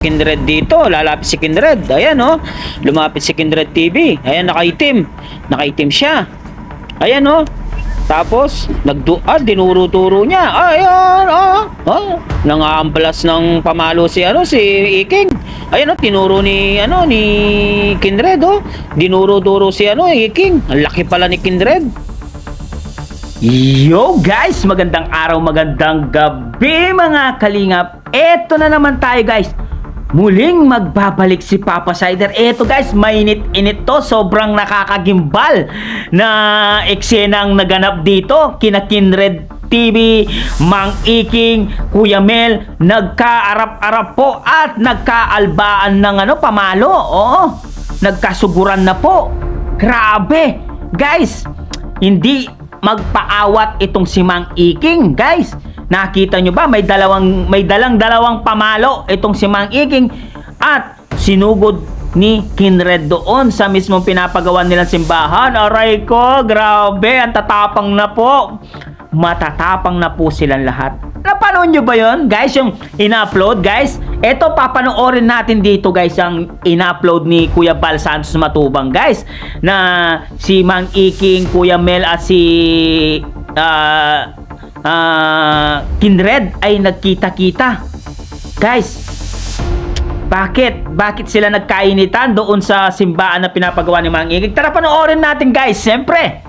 Kindred dito, lalapit si Kindred. Ayan oh, lumapit si Kindred TV. Ayan, nakaitim. Nakaitim siya. Ayan oh. Tapos, dinuro-turo niya. Ayan, nangaambalas ng pamalo si Iking. Ayan oh, tinuro ni Kindred oh. Dinuro-duro si Iking. Ang laki pala ni Kindred. Yo guys, magandang araw, magandang gabi mga kalingap. Eto na naman tayo guys. Muling magbabalik si Papa Sider. Eto guys, mainit-init to. Sobrang nakakagimbal na eksenang naganap dito. Kina Kindred TV, Mang Iking, Kuya Mel, nagkaarap-arap po at nagkaalbaan ng pamalo. Oo, nagkasuguran na po. Grabe. Guys, hindi magpaawat itong si Mang Iking, guys. Nakita nyo ba? May dalang-dalawang pamalo itong si Mang Iking at sinugod ni Kindred doon sa mismong pinapagawa nilang simbahan. Aray ko, grabe, ang tatapang na po. Matatapang na po silang lahat. Napanood nyo ba yun, guys? Yung in-upload, guys? Ito, papanoorin natin dito, guys, ang in-upload ni Kuya Bal Santos Matubang, guys. Na si Mang Iking, Kuya Mel at si Kindred ay nagkita-kita. Guys, bakit sila nagkainitan doon sa simbaan na pinapagawa ni Mang Iking? Tara, panoorin natin, guys. Siyempre,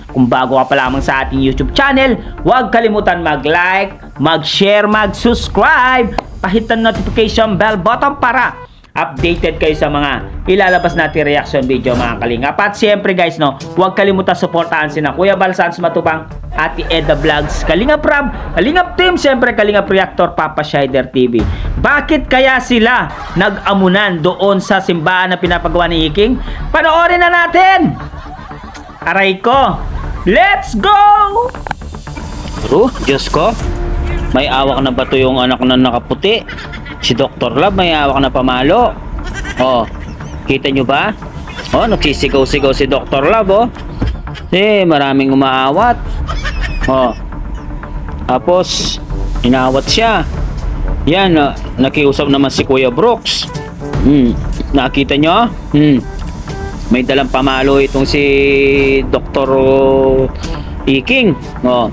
kung bago ka pa lamang sa ating YouTube channel, huwag kalimutan mag-like, mag-share, mag-subscribe, pahitan notification bell button para updated kayo sa mga ilalabas natin reaction video mga kalingap. At siyempre guys, huwag kalimutan suportahan sina Kuya Bal Santos Matubang, Ate Eda Vlogs, Kalingap Rab, Kalingap Team, siyempre Kalingap Reactor, Papa Sider TV. Bakit kaya sila nag-amunan doon sa simbahan na pinapagawa ni Iking? Panoorin na natin! Aray ko! Let's go! Diyos ko, may awak na ba to yung anak na nakaputi? Si Dr. Love may awak na pamalo. Oh, kita nyo ba? Oh, nagsisigaw-sigaw si Dr. Love oh. Maraming umaawat. Oh. Tapos inawat siya. Yan, nakiusap naman si Kuya Brooks. Nakita nyo? May dalang pamalo itong si Dr. Iking. Oh.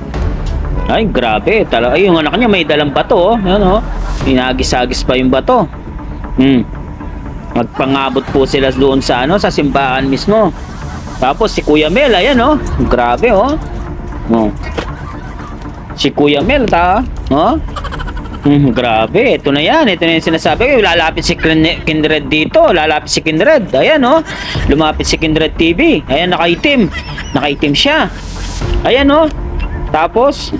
Ay, grabe. Ay, yung anak niya may dalang bato oh. Yan oh. Inagis-agis pa yung bato. Magpangabot po sila doon sa sa simbahan mismo. Tapos si Kuya Mel, ayan oh. Grabe oh. Si Kuya Mel oh. Grabe, ito na yan. Ito na yung sinasabi ko. Lalapit si Kindred dito. Lalapit si Kindred. Ayan oh. Lumapit si Kindred TV. Ayan, nakaitim. Nakaitim siya. Ayan oh. Tapos,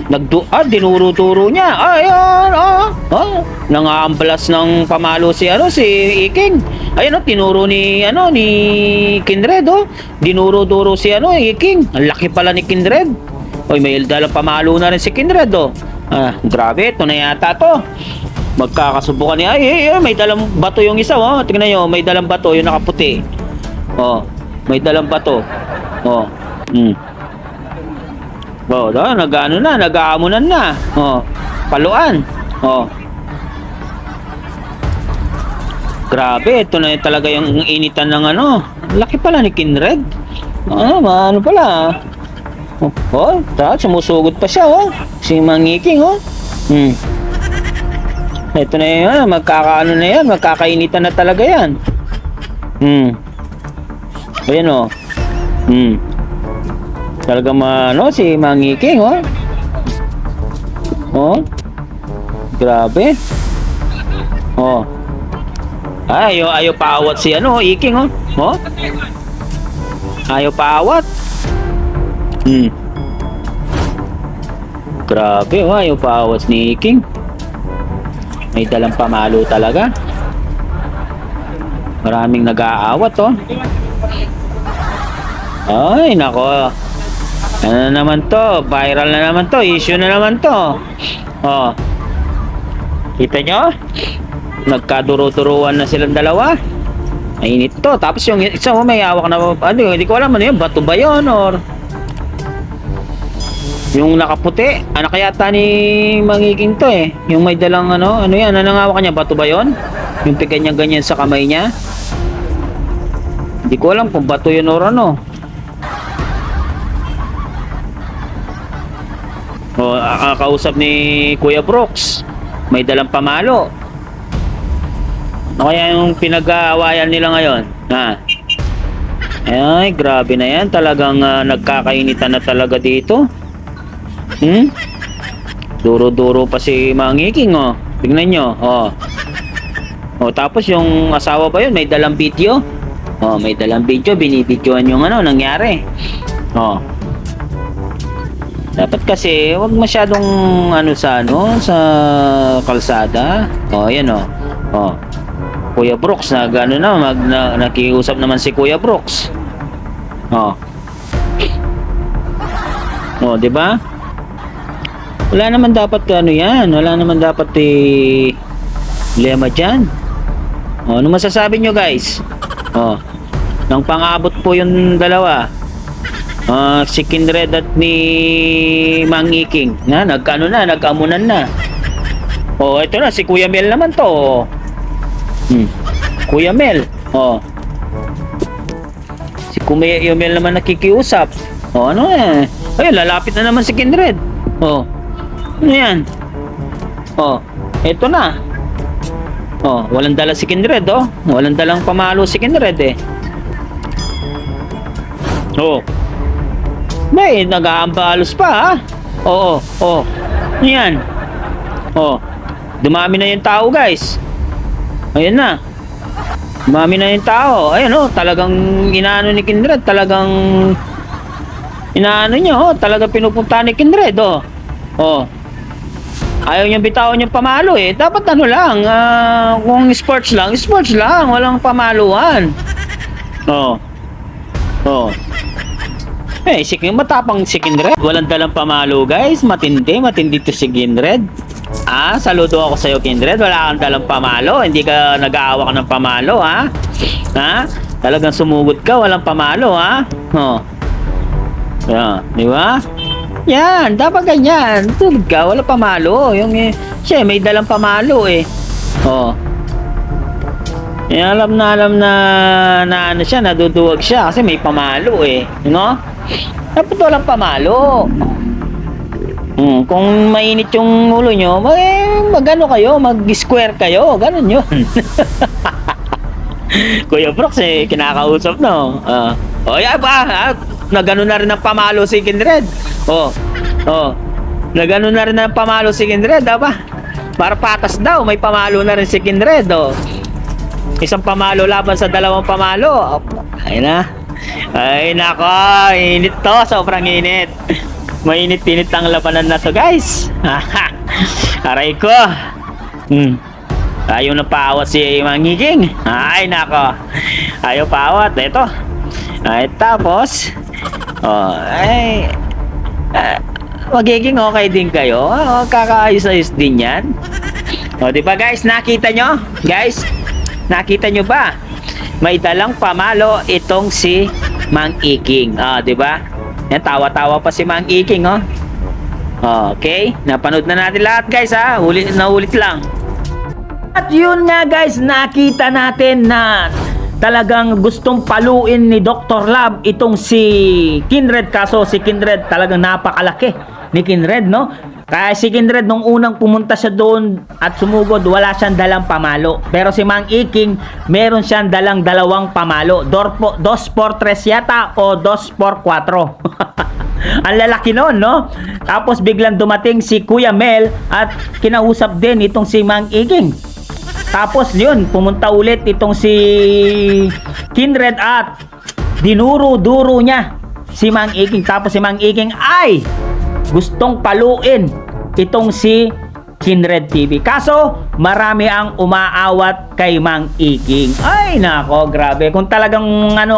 dinuro-turo niya. Ayan, nangaambalas ng pamalo si Iking. Ayan, tinuro ni Kindred, oh. Dinuro-duro si Iking. Ang laki pala ni Kindred. Oy, may dalang pamalo na rin si Kindred, oh. Grabe, ito na yata to. Magkakasubukan niya. May dalang bato yung isa, oh. Tingnan nyo, may dalang bato, yung nakaputi. Oh, may dalang bato. Oh, Oh, nag-aamunan na. Oh, paluan. Oh. Grabe, ito na talaga yung initan ng laki pala ni Kindred. Ano pala. Oh, sumusugod pa siya, oh. Si Mang Iking, oh. Ito na yan, na yan, magkakainitan na talaga yan. Ayan, oh. Talaga si Mang Iking, oh. Oh. Grabe. Oh. Ayaw paawat si Iking, oh. Oh. Ayaw paawat. Grabe, oh. Ayaw paawat ni Iking. May dalang pamalo talaga. Maraming nag-aawat, oh. Ay, nako. Ano na naman to? Viral na naman to. Issue na naman to. Oh. Kita nyo? Nagkaduro-duruan na silang dalawa. Mainit to. Tapos yung isa may hawak na hindi ko alam ano yun. Bato ba yun? Or yung nakaputi. Anak yata ni Mang Iking to eh. Yung may dalang ano yan. Anong hawak niya? Bato ba yun? Yung ganyan-ganyan sa kamay niya. Hindi ko alam kung bato yun or ano. O, kausap ni Kuya Brooks. May dalang pamalo. Ano kaya yung pinag-aawayan nila ngayon? Ha? Ay, grabe na yan. Talagang nagkakainitan na talaga dito. Duro-duro pa si Mangiking, oh. Tingnan nyo, oh. Oh, tapos yung asawa ba yun? May dalang video? Oh, may dalang video. Binibidyoan yung ano, nangyari. Oh. Dapat kasi, wag masyadong sa kalsada. Oh, yan, oh. Oh. Kuya Brooks, nakiusap naman si Kuya Brooks. Oh. Oh, 'di ba? Wala naman dapat yan. Wala naman dapat lema diyan. Oh, ano masasabi nyo, guys? Oh. Nang pang-abot po yung dalawa. Si Kindred at ni Mangiking. Nag-amunan na. Oh, ito na si Kuya Mel naman to. Kuya Mel. Oh. Si Kuya Mel naman nakikiusap. Oh, ano eh? Ayun, lalapit na naman si Kindred. Oh. Ano yan? Oh, eto na. Oh, walang dala si Kindred, oh. Walang dalang pamalo si Kindred, eh. Oh. May nag-aambalos pa, ha? Oo, oh. Ano yan? Oh. Dumami na yung tao, guys. Ayun na. Dumami na yung tao. Ayun, oh. Talagang inaano ni Kindred. Talagang inaano niya, oh. Talagang pinupunta ni Kindred, oh. Oh. Ayaw niyang bitawan yung pamalo, eh. Dapat ano lang, kung sports lang. Walang pamaluhan. Oh. Oh. Matapang si Kindred. Walang dalang pamalo, guys. Matindi to si Kindred. Saludo ako sa'yo, Kindred. Wala kang dalang pamalo. Hindi ka nag-aawa ka ng pamalo, ha? Ha? Talagang sumugod ka, walang pamalo, ha? Oh. Yan, di ba? Yan, dapat ganyan. Tulad ka, wala pamalo. Siya, may dalang pamalo, eh. Oh. Alam na ano siya, naduduwag siya kasi may pamalo, eh. You know? Dapat walang pamalo. Kung mainit yung ulo nyo, mag-ano kayo, mag-square kayo. Ganun yun. Kuya Brooks, kinakausap, no? Yan ba? Nagano na rin ng pamalo si Kindred. Oh. Nagano na rin ng pamalo si Kindred, ba? Para patas daw, may pamalo na rin si Kindred, oh. Isang pamalo laban sa dalawang pamalo. Ayun na. Ay, nako, init to, sobrang init. Mainit-init ang labanan na to, guys. Aray ko. Ayaw na paawat si Mangiking. Ay, nako. Ayaw paawat. Ito. Ay, tapos, magiging okay din kayo. Kakaayos-ayos din yan. Di ba, guys? Nakita nyo? Guys, nakita nyo ba? May dalang pamalo itong si Mangiking. Di ba? Yan, tawa-tawa pa si Mangiking, oh. Okay, napanood na natin lahat, guys, ha. Ulit lang. At yun nga, guys, nakita natin na talagang gustong paluin ni Dr. Love itong si Kindred. Kaso si Kindred talagang napakalaki ni Kindred, no? Kaya si Kindred nung unang pumunta siya doon at sumugod, wala siyang dalang pamalo. Pero si Mangiking, meron siyang dalang dalawang pamalo. 2x3 yata o 2x4. Ang lalaki noon, no? Tapos biglang dumating si Kuya Mel at kinausap din itong si Mangiking. Tapos yun, pumunta ulit itong si Kindred at dinuro-duro niya si Mangiking. Tapos si Mangiking ay gustong paluin itong si Kindred TV. Kaso marami ang umaawat kay Mangiking. Ay nako, grabe. Kung talagang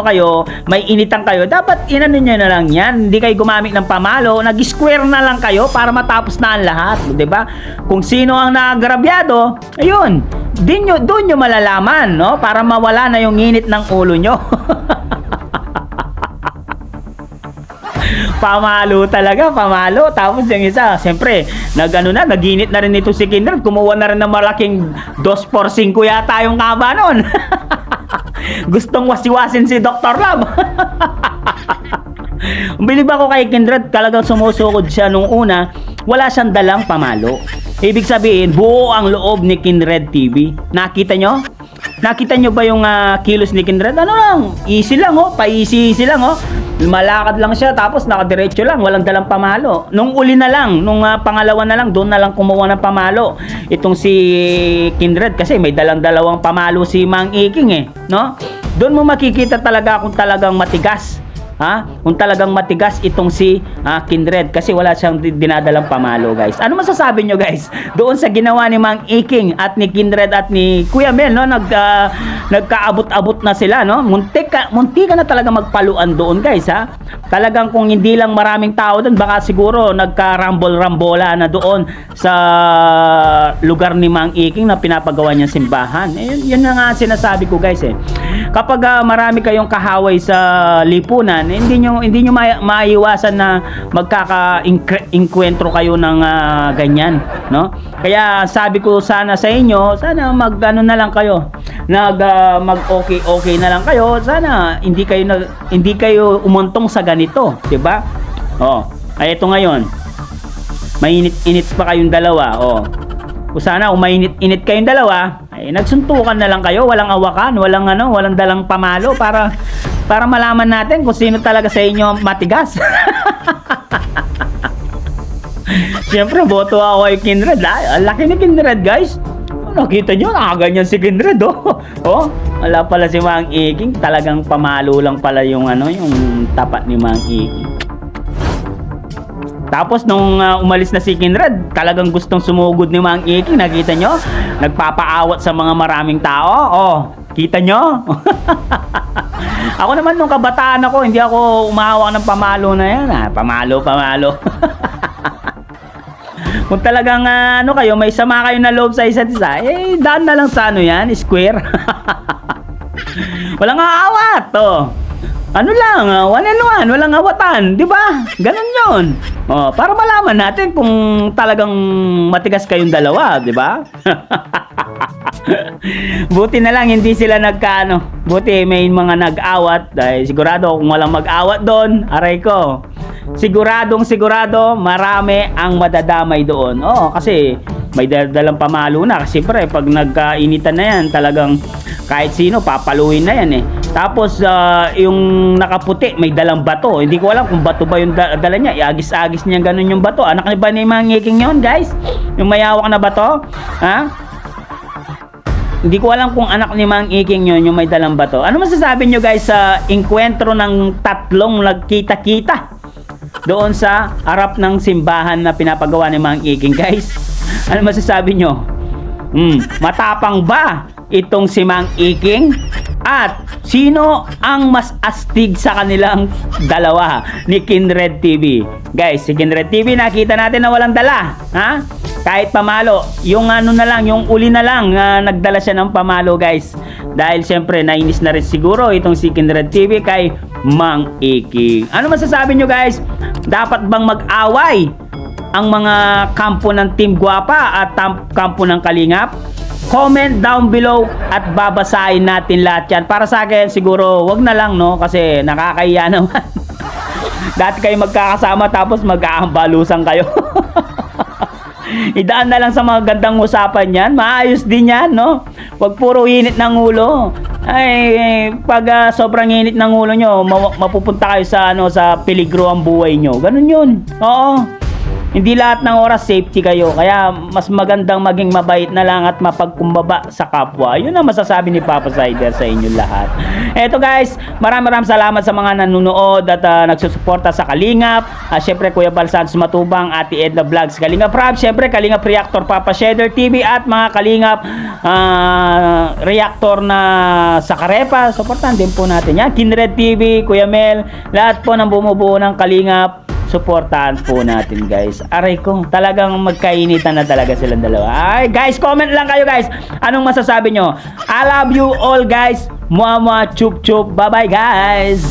kayo, may initan kayo, dapat inano nyo na lang yan. Hindi kayo gumamit ng pamalo, nag-square na lang kayo para matapos na ang lahat, 'di ba? Kung sino ang naagrabyado, ayun, doon nyo malalaman, no? Para mawala na yung init ng ulo nyo. Pamalo talaga, pamalo. Tapos yung isa, siyempre, naginit na rin ito si Kindred. Kumuha na rin ng malaking 2x5 yata yung kaba nun. Gustong wasiwasin si Dr. Love. Bilib ako kay Kindred, talagang sumusukod siya nung una, wala siyang dalang pamalo. Ibig sabihin, buo ang loob ni Kindred TV. Nakita nyo? Nakita nyo ba yung kilos ni Kindred? Ano lang, easy lang oh, pa-easy lang oh. Malakad lang siya, tapos nakadiretso lang, walang dalang pamalo. Nung uli na lang, nung pangalawa na lang, doon na lang kumuha ng pamalo. Itong si Kindred, kasi may dalang-dalawang pamalo si Mang Iking eh, no? Doon mo makikita talaga kung talagang matigas. Kung talagang matigas itong si Kindred, kasi wala siyang dinadalang pamalo, guys. Ano masasabi nyo, guys, doon sa ginawa ni Mang Iking at ni Kindred at ni Kuya Mel, no? Nagkaabot-abot na sila, no? Muntik ka na talaga magpaluan doon, guys, ha? Talagang kung hindi lang maraming tao doon, baka siguro nagka-rumble-rambola na doon sa lugar ni Mang Iking na pinapagawa niyang simbahan. Yun na nga sinasabi ko, guys, eh. Kapag marami kayong kahaway sa lipunan, hindi nyo maiiwasan na magkaka-inkwentro kayo ng ganyan, no? Kaya sabi ko sana sa inyo, sana mag-ano na lang kayo, mag-okay na lang kayo. Sana hindi kayo umuntong sa ganito, 'di ba? Ay ito ngayon. Mainit-init pa kayong dalawa, Kung sana umainit-init kayong dalawa, ay nagsuntukan na lang kayo, walang awakan, walang dalang pamalo para malaman natin kung sino talaga sa inyo matigas. Siyempre, boto ako kay Kindred. Ang laki ni Kindred, guys. Nakita nyo, nakaganyan si Kindred, wala pala si Mang Iking. Talagang pamalo lang pala yung tapat ni Mang Iking. Tapos nung umalis na si Kindred, talagang gustong sumugod ni Mang Iking. Nakita nyo? Nagpapaawat sa mga maraming tao. Kita nyo? Ako naman nung kabataan ako, hindi ako umahawak ng pamalo na yan. Pamalo. Kung talagang kayo, may sama kayo na loob sa isa't isa, daan na lang sa yan, square. Walang aawat, Ano lang, one and one, walang awatan, di ba? Ganun yun. Para malaman natin kung talagang matigas kayong dalawa, di ba? Buti na lang hindi sila buti may mga nag-awat, dahil sigurado kung walang mag-awat doon, aray ko, sigurado marami ang madadamay doon. Kasi may dalang pamalo na, kasi siyempre pag nagkainitan na yan, talagang kahit sino papaluin na yan eh. Tapos yung nakaputi may dalang bato, hindi ko alam kung bato ba yung dala niya, iagis-agis niya ganun yung bato. Anak ni ba ni Mang Iking yun, guys? Yung mayawak na bato, Hindi ko alam kung anak ni Mang Iking yun, yung may dalang bato. Ano masasabi nyo, guys, sa inkwentro ng tatlong nagkita-kita doon sa harap ng simbahan na pinapagawa ni Mang Iking, guys? Ano masasabi nyo? Matapang ba itong si Mang Iking? At sino ang mas astig sa kanilang dalawa ni Kindred TV? Guys, si Kindred TV nakita natin na walang dala, kahit pamalo. Yung yung uli na lang nagdala siya ng pamalo, guys. Dahil siyempre nainis na rin siguro itong si Kindred TV kay Mang Iking. Ano masasabi nyo, guys? Dapat bang mag-away ang mga kampo ng Team Guapa at kampo ng Kalingap? Comment down below at babasahin natin lahat yan. Para sa akin, siguro wag na lang, kasi nakakahiya naman. Dati kayo magkakasama tapos mag-aambalusan kayo. Idaan na lang sa mga gandang usapan yan. Maayos din yan, Wag puro init ng ulo. Pag sobrang init ng ulo nyo, mapupunta kayo sa peligro ang buhay nyo. Ganun yun. Hindi lahat ng oras safety kayo. Kaya mas magandang maging mabait na lang at mapagkumbaba sa kapwa. Yun ang masasabi ni Papa Sider sa inyo lahat. Eto, guys, maraming salamat sa mga nanonood at nagsusuporta sa Kalingap. Siyempre, Kuya Bal Santos Matubang, Ate Edna Vlogs, Kalingap Rab, siyempre Kalingap Reactor, Papa Shader TV, at mga Kalingap Reactor na sa Karepa. Supportan din po natin yan. Kindred TV, Kuya Mel, lahat po ng bumubuo ng Kalingap, suportahan po natin, guys. Aray ko, talagang magkainitan na talaga silang dalawa. Ay, guys, comment lang kayo, guys. Anong masasabi nyo? I love you all, guys. Mua, chup, chup. Bye-bye, guys.